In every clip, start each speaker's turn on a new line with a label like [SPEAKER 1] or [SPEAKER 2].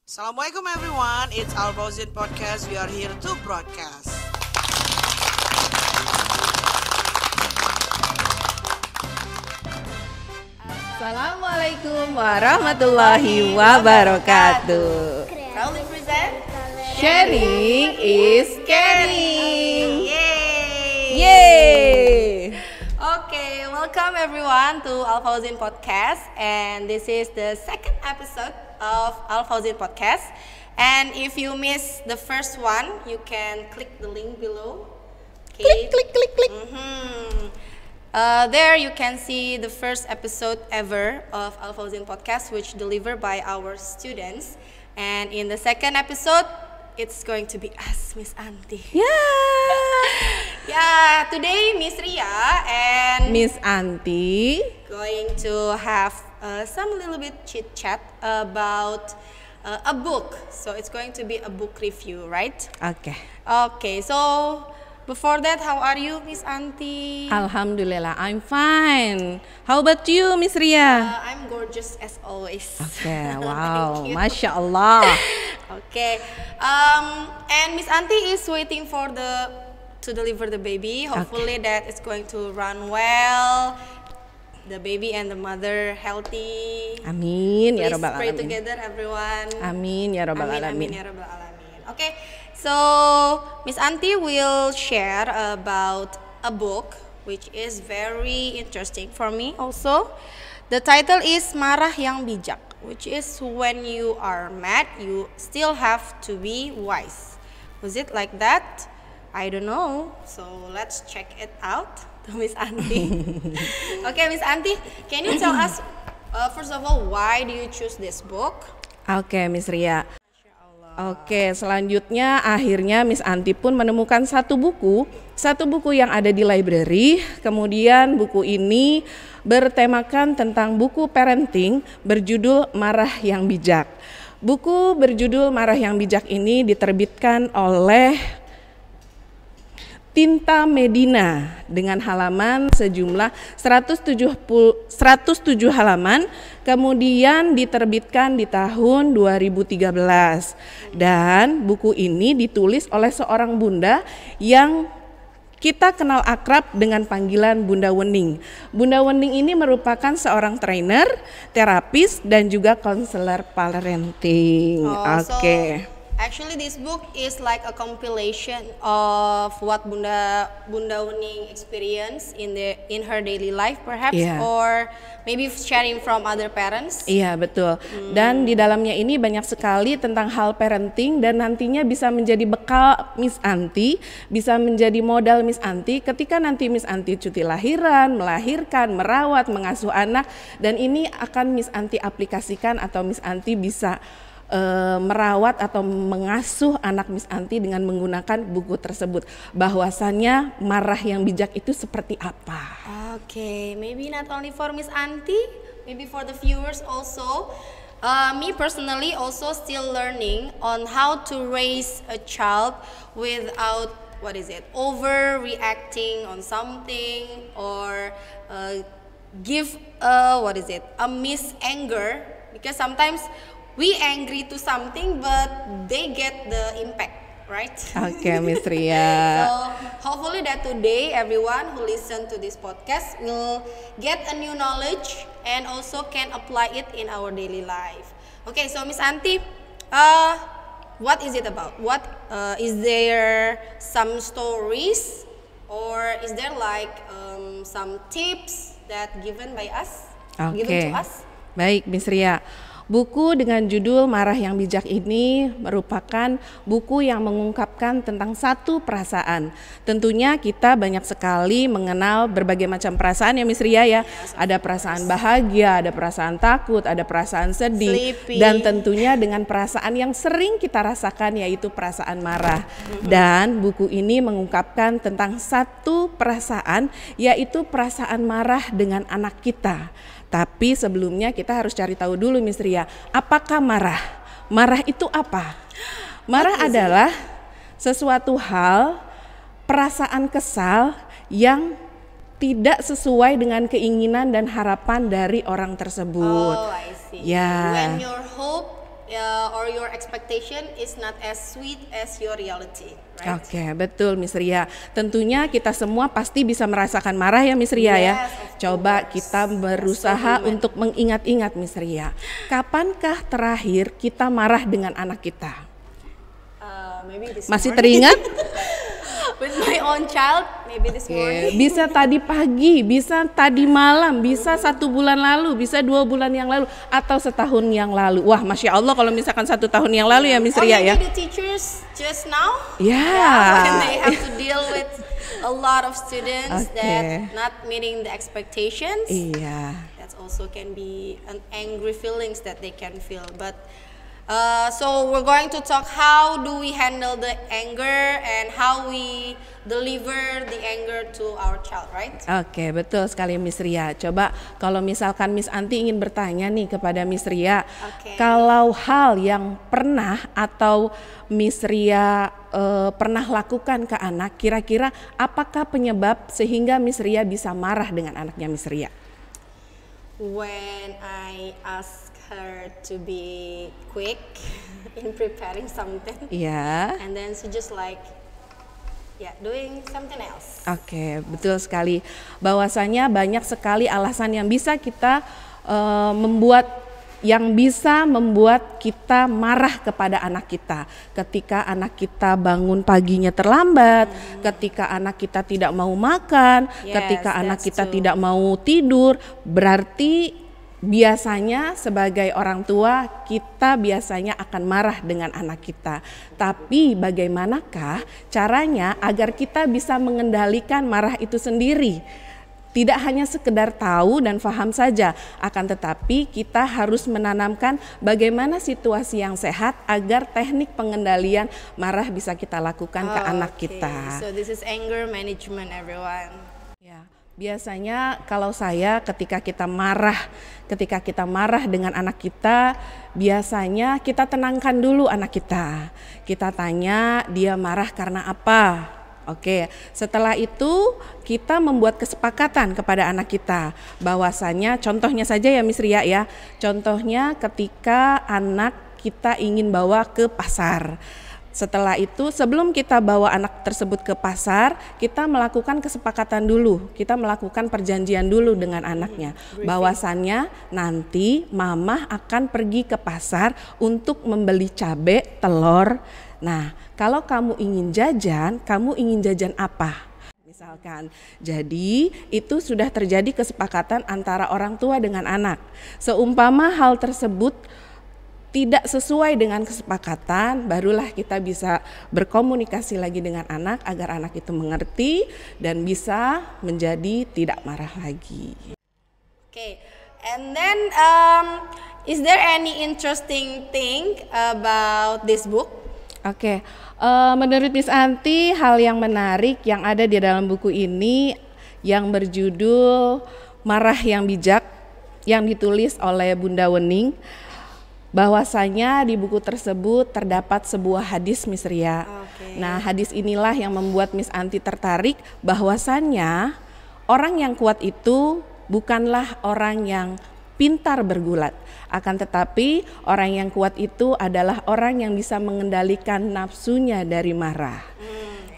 [SPEAKER 1] Assalamualaikum everyone, it's Al Fauzin Podcast. We are here to broadcast.
[SPEAKER 2] Assalamualaikum warahmatullahi wabarakatuh.
[SPEAKER 3] Proudly present
[SPEAKER 2] Sharing is caring.
[SPEAKER 3] Yay!
[SPEAKER 2] Yay!
[SPEAKER 3] Okay, welcome everyone to Al Fauzin Podcast, and this is the second episode of Al Fauzin Podcast. And if you miss the first one, you can click the link below. Okay.
[SPEAKER 2] Click.
[SPEAKER 3] There you can see the first episode ever of Al Fauzin Podcast, which delivered by our students. And in the second episode, it's going to be us, Miss Anti. Yeah, today Miss Ria and
[SPEAKER 2] Miss Anti.
[SPEAKER 3] going to have some little bit chit chat about a book. So it's going to be a book review, right?
[SPEAKER 2] Oke.
[SPEAKER 3] Okay, so before that, how are you, Miss Anti?
[SPEAKER 2] Alhamdulillah, I'm fine. How about you, Miss Ria?
[SPEAKER 3] I'm gorgeous as always.
[SPEAKER 2] Oke, wow,
[SPEAKER 3] Thank you.
[SPEAKER 2] Masya Allah.
[SPEAKER 3] Okay, and Miss Anti is waiting for to deliver the baby. Hopefully that it's going to run well. The baby and the mother healthy.
[SPEAKER 2] Amin ya
[SPEAKER 3] Please
[SPEAKER 2] Rabbal
[SPEAKER 3] pray
[SPEAKER 2] Alamin.
[SPEAKER 3] together, everyone.
[SPEAKER 2] Amin ya Rabbal
[SPEAKER 3] Amin,
[SPEAKER 2] Alamin.
[SPEAKER 3] ya Rabbal Alamin. Okay, so Miss Anti will share about a book which is very interesting for me also. The title is Marah Yang Bijak, which is when you are mad, you still have to be wise. Was it like that? I don't know. So let's check it out to Miss Anti. Okay, Miss Anti, can you tell us first of all, why do you choose this book?
[SPEAKER 2] Oke, Miss Ria. Oke, selanjutnya akhirnya Miss Anti pun menemukan satu buku yang ada di library. Kemudian buku ini bertemakan tentang buku parenting berjudul Marah Yang Bijak. Buku berjudul Marah Yang Bijak ini diterbitkan oleh Tinta Medina dengan halaman sejumlah 107 halaman, kemudian diterbitkan di tahun 2013. Dan buku ini ditulis oleh seorang bunda yang kita kenal akrab dengan panggilan Bunda Wening. Bunda Wening ini merupakan seorang trainer, terapis, dan juga konselor parenting. Oke.
[SPEAKER 3] Actually, this book is like a compilation of what Bunda Wening experience in her daily life, perhaps,
[SPEAKER 2] Yeah.
[SPEAKER 3] or maybe sharing from other parents.
[SPEAKER 2] Iya, betul. Dan di dalamnya ini banyak sekali tentang hal parenting dan nantinya bisa menjadi bekal Miss Anti, bisa menjadi modal Miss Anti ketika nanti Miss Anti cuti lahiran, melahirkan, merawat, mengasuh anak, dan ini akan Miss Anti aplikasikan atau Miss Anti bisa merawat atau mengasuh anak Miss Anti dengan menggunakan buku tersebut. Bahwasannya marah yang bijak itu seperti apa?
[SPEAKER 3] Okay, maybe not only for Miss Anti, maybe for the viewers also. Me personally also still learning on how to raise a child without overreacting on something or give a miss anger, because sometimes we angry to something but they get the impact, right?
[SPEAKER 2] Oke, Miss Ria.
[SPEAKER 3] So hopefully that today everyone who listen to this podcast will get a new knowledge and also can apply it in our daily life. Okay, so Miss Anti, what is it about? What is there some stories or is there like some tips that given to us?
[SPEAKER 2] Baik, Miss Ria. Buku dengan judul Marah Yang Bijak ini merupakan buku yang mengungkapkan tentang satu perasaan. Tentunya kita banyak sekali mengenal berbagai macam perasaan ya Miss Ria ya. Ada perasaan bahagia, ada perasaan takut, ada perasaan sedih,
[SPEAKER 3] Sleepy.
[SPEAKER 2] dan tentunya dengan perasaan yang sering kita rasakan yaitu perasaan marah. Dan buku ini mengungkapkan tentang satu perasaan, yaitu perasaan marah dengan anak kita. Tapi sebelumnya kita harus cari tahu dulu Miss Ria, apakah marah? Marah itu apa? Marah adalah sesuatu hal, perasaan kesal yang tidak sesuai dengan keinginan dan harapan dari orang tersebut.
[SPEAKER 3] Oh, I see.
[SPEAKER 2] Ya.
[SPEAKER 3] When your hope or your expectation is not as sweet as your reality, right?
[SPEAKER 2] Oke, betul Miss Ria. Tentunya kita semua pasti bisa merasakan marah ya Miss Ria ya.
[SPEAKER 3] Yes, of
[SPEAKER 2] Coba
[SPEAKER 3] course.
[SPEAKER 2] kita berusaha untuk mengingat-ingat Miss Ria. Kapankah terakhir kita marah dengan anak kita?
[SPEAKER 3] Maybe this
[SPEAKER 2] Masih
[SPEAKER 3] morning.
[SPEAKER 2] teringat?
[SPEAKER 3] With my own child, maybe this morning.
[SPEAKER 2] Bisa tadi pagi, bisa tadi malam, bisa 1 bulan lalu, bisa 2 bulan yang lalu, atau setahun yang lalu. Wah, Masya Allah kalau misalkan 1 tahun yang lalu ya Miss
[SPEAKER 3] Or
[SPEAKER 2] Ria ya.
[SPEAKER 3] maybe the teachers just now.
[SPEAKER 2] Ya.
[SPEAKER 3] When they have to deal with a lot of students
[SPEAKER 2] Okay.
[SPEAKER 3] that not meeting the expectations.
[SPEAKER 2] Iya.
[SPEAKER 3] That also can be an angry feelings that they can feel. But so we're going to talk how do we handle the anger and how we deliver the anger to our child, right?
[SPEAKER 2] Oke, betul sekali Miss Ria. Coba kalau misalkan Miss Anti ingin bertanya nih kepada Miss Ria,
[SPEAKER 3] Oke.
[SPEAKER 2] kalau hal yang pernah atau Miss Ria pernah lakukan ke anak, kira-kira apakah penyebab sehingga Miss Ria bisa marah dengan anaknya Miss Ria?
[SPEAKER 3] When I ask her to be quick in preparing something,
[SPEAKER 2] Iya.
[SPEAKER 3] and then she just like, doing something else.
[SPEAKER 2] Oke, betul sekali. Bahwasanya banyak sekali alasan yang bisa kita membuat kita marah kepada anak kita. Ketika anak kita bangun paginya terlambat, ketika anak kita tidak mau makan,
[SPEAKER 3] Yes,
[SPEAKER 2] ketika anak
[SPEAKER 3] that's
[SPEAKER 2] kita
[SPEAKER 3] true.
[SPEAKER 2] tidak mau tidur, berarti biasanya sebagai orang tua kita biasanya akan marah dengan anak kita. Tapi bagaimanakah caranya agar kita bisa mengendalikan marah itu sendiri? Tidak hanya sekedar tahu dan paham saja, akan tetapi kita harus menanamkan bagaimana situasi yang sehat agar teknik pengendalian marah bisa kita lakukan ke anak
[SPEAKER 3] Okay,
[SPEAKER 2] kita.
[SPEAKER 3] So this is anger management, everyone.
[SPEAKER 2] Ya, biasanya kalau saya ketika kita marah dengan anak kita, biasanya kita tenangkan dulu anak kita. Kita tanya dia marah karena apa. Oke, setelah itu kita membuat kesepakatan kepada anak kita bahwasanya contohnya saja ya Miss Ria ya. Contohnya ketika anak kita ingin bawa ke pasar. Setelah itu sebelum kita bawa anak tersebut ke pasar, kita melakukan kesepakatan dulu. Kita melakukan perjanjian dulu dengan anaknya. Bahwasannya nanti mama akan pergi ke pasar untuk membeli cabai, telur. Nah, kalau kamu ingin jajan apa? Misalkan, jadi itu sudah terjadi kesepakatan antara orang tua dengan anak. Seumpama hal tersebut tidak sesuai dengan kesepakatan, barulah kita bisa berkomunikasi lagi dengan anak agar anak itu mengerti dan bisa menjadi tidak marah lagi.
[SPEAKER 3] Okay, and then is there any interesting thing about this book?
[SPEAKER 2] Oke, menurut Miss Anti hal yang menarik yang ada di dalam buku ini yang berjudul Marah yang Bijak yang ditulis oleh Bunda Wening, bahwasanya di buku tersebut terdapat sebuah hadis Miss Ria.
[SPEAKER 3] Oke.
[SPEAKER 2] Nah, hadis inilah yang membuat Miss Anti tertarik bahwasannya orang yang kuat itu bukanlah orang yang pintar bergulat, akan tetapi orang yang kuat itu adalah orang yang bisa mengendalikan nafsunya dari marah.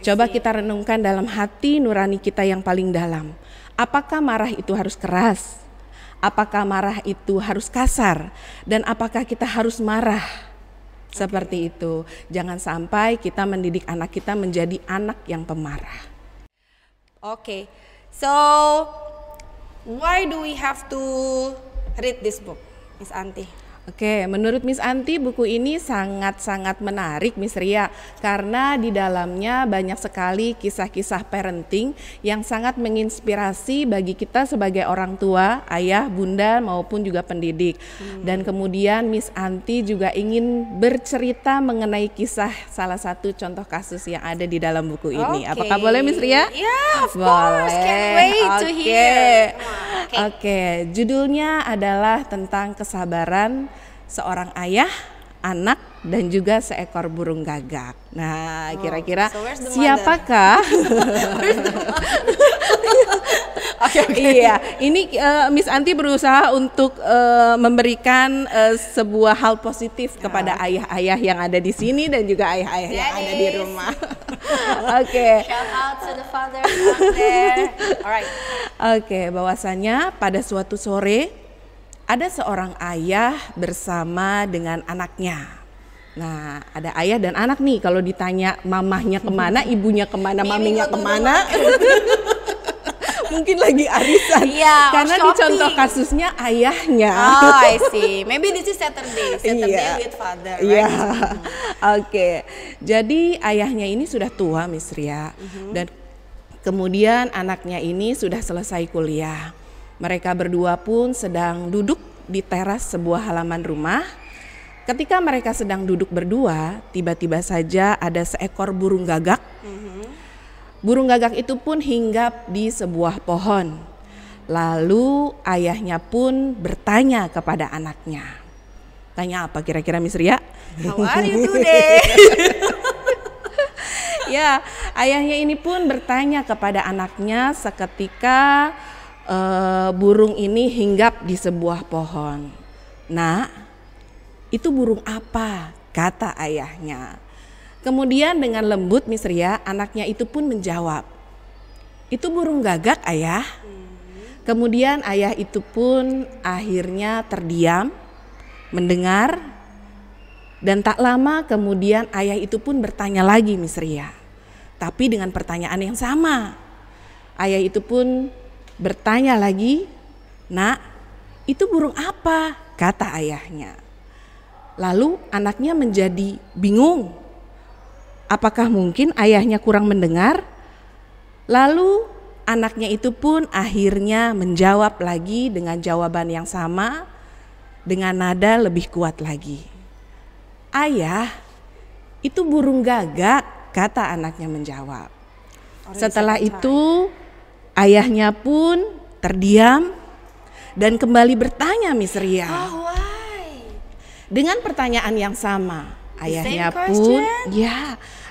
[SPEAKER 2] Coba kita renungkan dalam hati nurani kita yang paling dalam. Apakah marah itu harus keras? Apakah marah itu harus kasar? Dan apakah kita harus marah? Seperti itu. Jangan sampai kita mendidik anak kita menjadi anak yang pemarah.
[SPEAKER 3] Okay, so why do we have to read this book, Miss Anti?
[SPEAKER 2] Oke, menurut Miss Anti buku ini sangat-sangat menarik Miss Ria karena di dalamnya banyak sekali kisah-kisah parenting yang sangat menginspirasi bagi kita sebagai orang tua, ayah, bunda maupun juga pendidik. Dan kemudian Miss Anti juga ingin bercerita mengenai kisah salah satu contoh kasus yang ada di dalam buku ini.
[SPEAKER 3] Okay.
[SPEAKER 2] Apakah boleh Miss Ria?
[SPEAKER 3] Yeah, of
[SPEAKER 2] Boleh.
[SPEAKER 3] course. Can't wait to
[SPEAKER 2] Oke.
[SPEAKER 3] hear.
[SPEAKER 2] Oke, judulnya adalah tentang kesabaran seorang ayah anak dan juga seekor burung gagak. Nah, kira-kira
[SPEAKER 3] so where's the
[SPEAKER 2] siapakah? Iya, ini Miss Anti berusaha untuk memberikan sebuah hal positif kepada ayah-ayah yang ada di sini dan juga ayah-ayah yang ada di rumah. Oke.
[SPEAKER 3] Shout out to the fathers out there. Alright.
[SPEAKER 2] Oke, bahwasanya pada suatu sore ada seorang ayah bersama dengan anaknya. Nah, ada ayah dan anak nih. Kalau ditanya mamahnya kemana, ibunya kemana, maminya kemana, mungkin lagi arisan.
[SPEAKER 3] Iya,
[SPEAKER 2] karena di
[SPEAKER 3] shopping.
[SPEAKER 2] contoh kasusnya ayahnya.
[SPEAKER 3] Oh, I see. Maybe this is Saturday with father, right?
[SPEAKER 2] Iya. Oke. Jadi ayahnya ini sudah tua, Miss Ria, dan kemudian anaknya ini sudah selesai kuliah. Mereka berdua pun sedang duduk di teras sebuah halaman rumah. Ketika mereka sedang duduk berdua, tiba-tiba saja ada seekor burung gagak. Burung gagak itu pun hinggap di sebuah pohon. Lalu ayahnya pun bertanya kepada anaknya. Tanya apa kira-kira Miss Ria?
[SPEAKER 3] How are you today?
[SPEAKER 2] Ya, ayahnya ini pun bertanya kepada anaknya seketika burung ini hinggap di sebuah pohon. Nak, itu burung apa? Kata ayahnya. Kemudian dengan lembut Miss Ria, anaknya itu pun menjawab, itu burung gagak ayah. Kemudian ayah itu pun akhirnya terdiam, mendengar, dan tak lama kemudian ayah itu pun bertanya lagi Miss Ria. Tapi dengan pertanyaan yang sama. Ayah itu pun bertanya lagi, nak, itu burung apa? Kata ayahnya. Lalu anaknya menjadi bingung. Apakah mungkin ayahnya kurang mendengar? Lalu anaknya itu pun akhirnya menjawab lagi dengan jawaban yang sama, dengan nada lebih kuat lagi. Ayah, itu burung gagak, kata anaknya menjawab. Setelah itu ayahnya pun terdiam dan kembali bertanya Miss Ria.
[SPEAKER 3] Oh, why?
[SPEAKER 2] Dengan pertanyaan yang sama. Ayahnya
[SPEAKER 3] same
[SPEAKER 2] pun
[SPEAKER 3] question?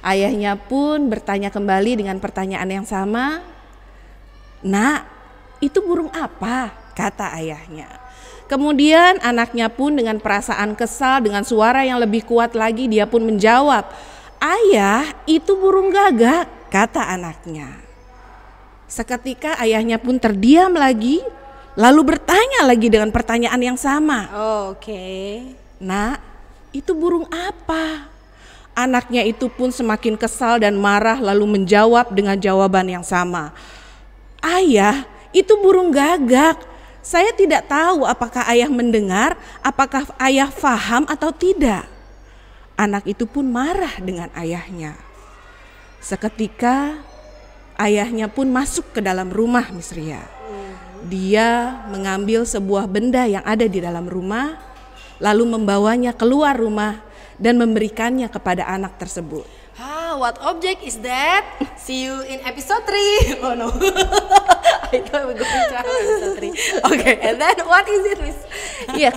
[SPEAKER 2] ayahnya pun bertanya kembali dengan pertanyaan yang sama. Nak, itu burung apa? Kata ayahnya. Kemudian anaknya pun dengan perasaan kesal dengan suara yang lebih kuat lagi dia pun menjawab, ayah, itu burung gagak, kata anaknya. Seketika ayahnya pun terdiam lagi, lalu bertanya lagi dengan pertanyaan yang sama.
[SPEAKER 3] Oh, okay.
[SPEAKER 2] Nak, itu burung apa? Anaknya itu pun semakin kesal dan marah lalu menjawab dengan jawaban yang sama. Ayah, itu burung gagak. Saya tidak tahu apakah ayah mendengar, apakah ayah faham atau tidak. Anak itu pun marah dengan ayahnya. Seketika ayahnya pun masuk ke dalam rumah Miss Ria. Dia mengambil sebuah benda yang ada di dalam rumah, lalu membawanya keluar rumah dan memberikannya kepada anak tersebut.
[SPEAKER 3] What object is that? See you in episode 3. Oh no. I thought we were going to have episode 3. Okay, and then what is it, Miss?
[SPEAKER 2] Iya.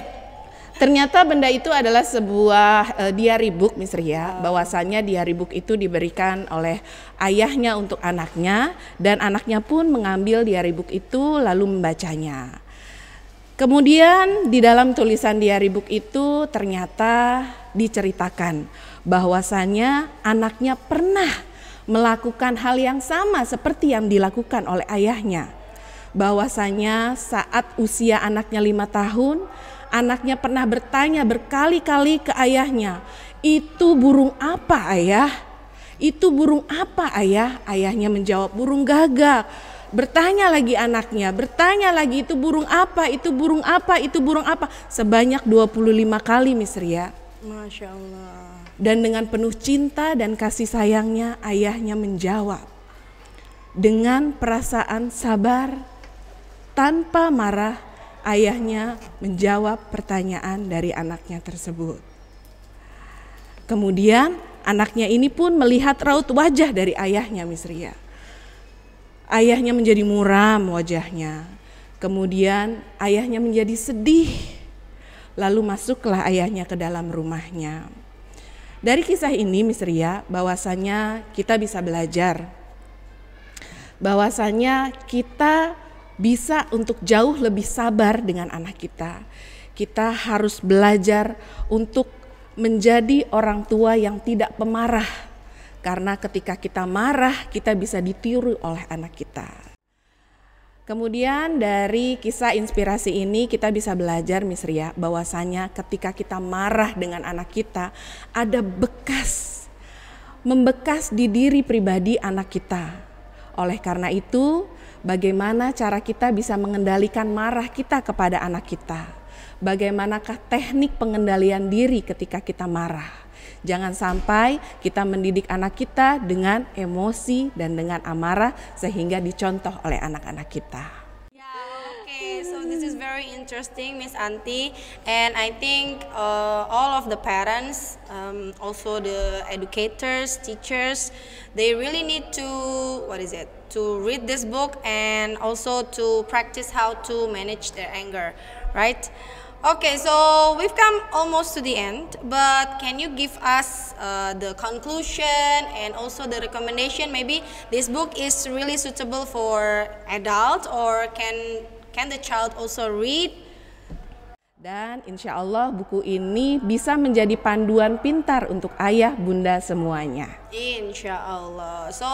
[SPEAKER 2] Ternyata benda itu adalah sebuah diary book, Miss Ria. Bahwasannya diary book itu diberikan oleh ayahnya untuk anaknya dan anaknya pun mengambil diary book itu lalu membacanya. Kemudian di dalam tulisan diary book itu ternyata diceritakan bahwasannya anaknya pernah melakukan hal yang sama seperti yang dilakukan oleh ayahnya. Bahwasannya saat usia anaknya 5 tahun, anaknya pernah bertanya berkali-kali ke ayahnya, itu burung apa ayah? Itu burung apa ayah? Ayahnya menjawab burung gagak. Bertanya lagi anaknya, bertanya lagi itu burung apa, itu burung apa, itu burung apa. Sebanyak 25 kali Miss Ria.
[SPEAKER 3] Masya Allah.
[SPEAKER 2] Dan dengan penuh cinta dan kasih sayangnya ayahnya menjawab. Dengan perasaan sabar, tanpa marah, ayahnya menjawab pertanyaan dari anaknya tersebut. Kemudian anaknya ini pun melihat raut wajah dari ayahnya Miss Ria. Ayahnya menjadi muram wajahnya. Kemudian ayahnya menjadi sedih. lalu masuklah ayahnya ke dalam rumahnya. Dari kisah ini Miss Ria, bahwasanya kita bisa belajar, bahwasanya kita bisa untuk jauh lebih sabar dengan anak kita. Kita harus belajar untuk menjadi orang tua yang tidak pemarah, karena ketika kita marah kita bisa ditiru oleh anak kita. Kemudian dari kisah inspirasi ini kita bisa belajar Miss Ria, bahwasanya ketika kita marah dengan anak kita ada membekas di diri pribadi anak kita. Oleh karena itu, bagaimana cara kita bisa mengendalikan marah kita kepada anak kita? Bagaimanakah teknik pengendalian diri ketika kita marah? Jangan sampai kita mendidik anak kita dengan emosi dan dengan amarah sehingga dicontoh oleh anak-anak kita.
[SPEAKER 3] Okay, so this is very interesting, Miss Anti, and I think all of the parents, also the educators, teachers, they really need to to read this book and also to practice how to manage their anger, right? Okay, so we've come almost to the end, but can you give us the conclusion and also the recommendation? Maybe this book is really suitable for adults, or can the child also read?
[SPEAKER 2] Dan insya Allah buku ini bisa menjadi panduan pintar untuk ayah bunda semuanya.
[SPEAKER 3] Insya Allah. So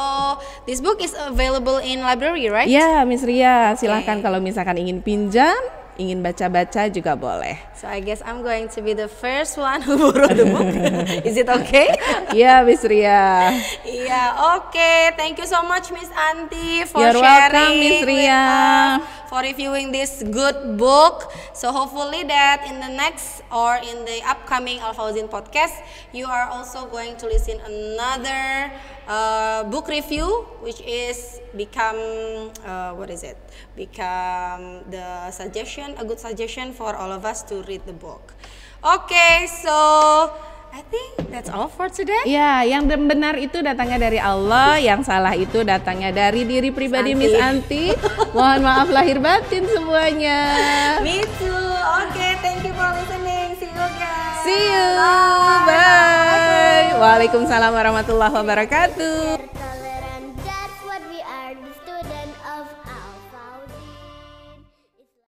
[SPEAKER 3] this book is available in library, right?
[SPEAKER 2] Ya, Miss Ria, silahkan kalau misalkan ingin pinjam, ingin baca-baca juga boleh.
[SPEAKER 3] So I guess I'm going to be the first one who borrow the book. Is it okay?
[SPEAKER 2] Ya, Miss Ria.
[SPEAKER 3] Yeah, okay. Thank you so much, Miss Anti, for
[SPEAKER 2] You're
[SPEAKER 3] sharing
[SPEAKER 2] welcome, Miss Ria.
[SPEAKER 3] with us, for reviewing this good book. So hopefully that in the next or in the upcoming Al Fauzin podcast, you are also going to listen another book review, which is become a good suggestion for all of us to read the book. Okay, so I think that's all for today.
[SPEAKER 2] Ya, yang benar itu datangnya dari Allah, yang salah itu datangnya dari diri pribadi Miss Anti. Mohon maaf lahir batin semuanya.
[SPEAKER 3] Me too. Okay, thank you for listening. See you guys.
[SPEAKER 2] See you. Bye. Waalaikumsalam warahmatullahi wabarakatuh.